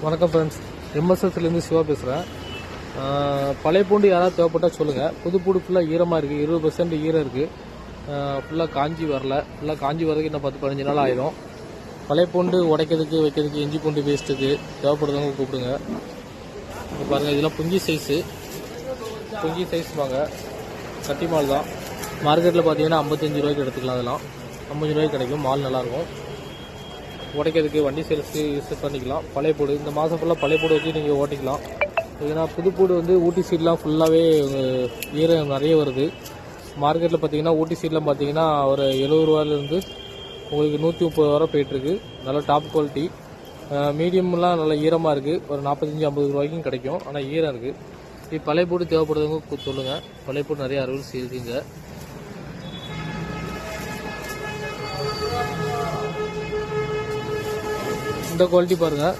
வணக்கம் ஃப்ரெண்ட்ஸ், எம்எஸ்எஸ்லேருந்து சிவா பேசுகிறேன். பழைய பூண்டு யாராவது தேவைப்பட்டால் சொல்லுங்கள். புது பூண்டு ஃபுல்லாக ஈரமாக இருக்குது, 20% ஈரம் இருக்குது. ஃபுல்லாக காஞ்சி வரல, ஃபுல்லாக காஞ்சி வரதுக்கு இன்னும் 10-15 நாள் ஆயிடும். பழைய பூண்டு உடைக்கிறதுக்கு வைக்கிறதுக்கு இஞ்சி பூண்டு பேஸ்ட்டுக்கு தேவைப்படுறவங்க கூப்பிடுங்க. இப்போ பாருங்கள், இதெல்லாம் புஞ்சி சைஸ் வாங்க, கட்டி மால் தான். மார்க்கெட்டில் பார்த்தீங்கன்னா 55 ரூபாய்க்கு எடுத்துக்கலாம். அதெல்லாம் 50 ரூபாய்க்கு கிடைக்கும். மால் நல்லாயிருக்கும். உடைக்கிறதுக்கு வண்டி சேல்ஸுக்கு யூஸ் பண்ணிக்கலாம். பழையப்பூடு இந்த மாதம் ஃபுல்லாக பழையப்பூடு வச்சு நீங்கள் ஓட்டிக்கலாம். ஏன்னா புதுப்பூடு வந்து ஊட்டி சீட்லாம் ஃபுல்லாகவே ஈரம் நிறைய வருது. மார்க்கெட்டில் பார்த்தீங்கன்னா ஊட்டி சீட்லாம் பார்த்தீங்கன்னா ஒரு 70 ரூபாயிலேருந்து உங்களுக்கு 130 வரை போயிட்டுருக்கு. நல்லா டாப் குவாலிட்டி. மீடியம்லாம் நல்லா ஈரமாக இருக்குது. ஒரு 45-50 ரூபாய்க்கும் கிடைக்கும். ஆனால் ஈரம் இருக்குது. இப்போ பழையப்பூடு தேவைப்படுறவங்க சொல்லுங்கள். பழையப்பூடு நிறைய அறுவடை செய்யுங்க. இந்த குவாலிட்டி பாருங்கள்.